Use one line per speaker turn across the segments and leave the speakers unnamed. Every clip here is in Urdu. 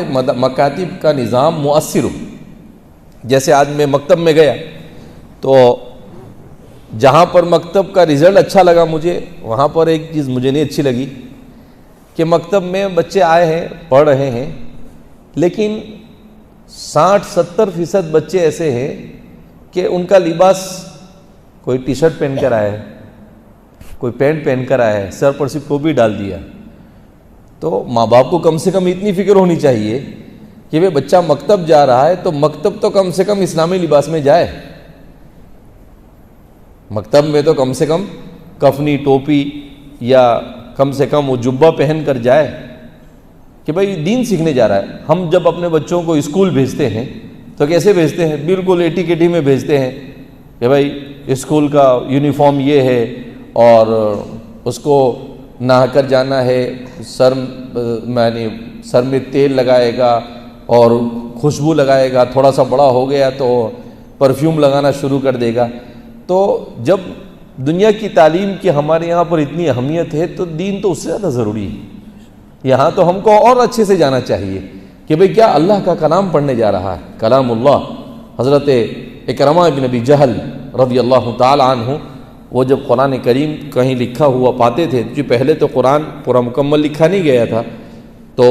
مکاتب کا نظام مؤثر ہو. جیسے آج میں مکتب میں گیا تو جہاں پر مکتب کا رزلٹ اچھا لگا مجھے، وہاں پر ایک چیز مجھے نہیں اچھی لگی کہ مکتب میں بچے آئے ہیں پڑھ رہے ہیں، لیکن 60-70% بچے ایسے ہیں کہ ان کا لباس کوئی ٹی شرٹ پہن کر آیا ہے، کوئی پینٹ پہن کر آیا ہے، سر پر صرف ٹوپی ڈال دیا. تو ماں باپ کو کم سے کم اتنی فکر ہونی چاہیے کہ وہ بچہ مکتب جا رہا ہے تو مکتب تو کم سے کم اسلامی لباس میں جائے. مکتب میں تو کم سے کم کفنی ٹوپی یا کم سے کم وہ جبہ پہن کر جائے کہ بھائی دین سیکھنے جا رہا ہے. ہم جب اپنے بچوں کو اسکول بھیجتے ہیں تو کیسے بھیجتے ہیں؟ بالکل ایٹی کیٹی میں بھیجتے ہیں کہ بھائی اسکول کا یونیفارم یہ ہے اور اس کو نہا کر جانا ہے، سر میں تیل لگائے گا اور خوشبو لگائے گا، تھوڑا سا بڑا ہو گیا تو پرفیوم لگانا شروع کر دے گا. تو جب دنیا کی تعلیم کی ہمارے یہاں پر اتنی اہمیت ہے تو دین تو اس سے زیادہ ضروری ہے. یہاں تو ہم کو اور اچھے سے جانا چاہیے کہ بھئی کیا اللہ کا کلام پڑھنے جا رہا ہے، کلام اللہ. حضرت اکرمہ بن ابی جہل رضی اللہ تعالی عنہ، وہ جب قرآن کریم کہیں لکھا ہوا پاتے تھے، جو پہلے تو قرآن پورا مکمل لکھا نہیں گیا تھا، تو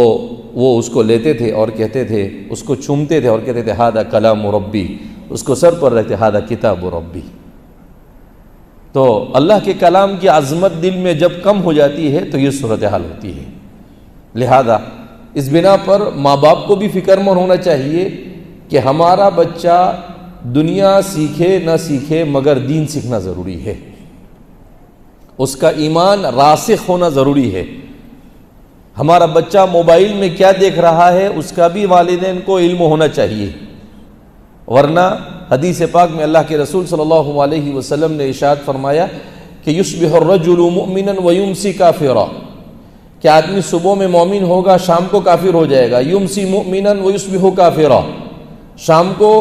وہ اس کو لیتے تھے اور کہتے تھے، اس کو چومتے تھے اور کہتے تھے ھذا کلام ربی، اس کو سر پر رکھتے ھذا کتاب ربی. تو اللہ کے کلام کی عظمت دل میں جب کم ہو جاتی ہے تو یہ صورتحال ہوتی ہے. لہذا اس بنا پر ماں باپ کو بھی فکر مند ہونا چاہیے کہ ہمارا بچہ دنیا سیکھے نہ سیکھے مگر دین سیکھنا ضروری ہے، اس کا ایمان راسخ ہونا ضروری ہے. ہمارا بچہ موبائل میں کیا دیکھ رہا ہے اس کا بھی والدین کو علم ہونا چاہیے، ورنہ حدیث پاک میں اللہ کے رسول صلی اللہ علیہ وسلم نے ارشاد فرمایا کہ یصبح الرجل مؤمنا ویمسی کافرا، کہ آدمی صبح میں مومن ہوگا شام کو کافر ہو جائے گا. یمسی مؤمنا ویصبح کافرا، شام کو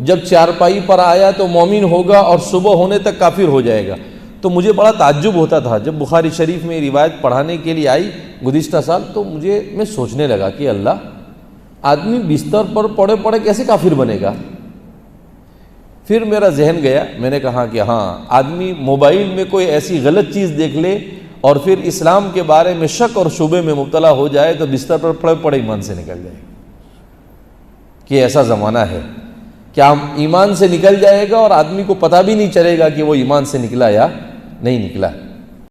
جب چارپائی پر آیا تو مومن ہوگا اور صبح ہونے تک کافر ہو جائے گا. تو مجھے بڑا تعجب ہوتا تھا جب بخاری شریف میں روایت پڑھانے کے لیے آئی گزشتہ سال، تو میں سوچنے لگا کہ اللہ، آدمی بستر پر پڑے پڑے کیسے کافر بنے گا؟ پھر میرا ذہن گیا، میں نے کہا کہ ہاں، آدمی موبائل میں کوئی ایسی غلط چیز دیکھ لے اور پھر اسلام کے بارے میں شک اور شبے میں مبتلا ہو جائے تو بستر پر پڑے پڑے ایمان سے نکل جائے گا. کہ ایسا زمانہ ہے کیا ایمان سے نکل جائے گا اور آدمی کو پتہ بھی نہیں چلے گا کہ وہ ایمان سے نکلا یا نہیں نکلا.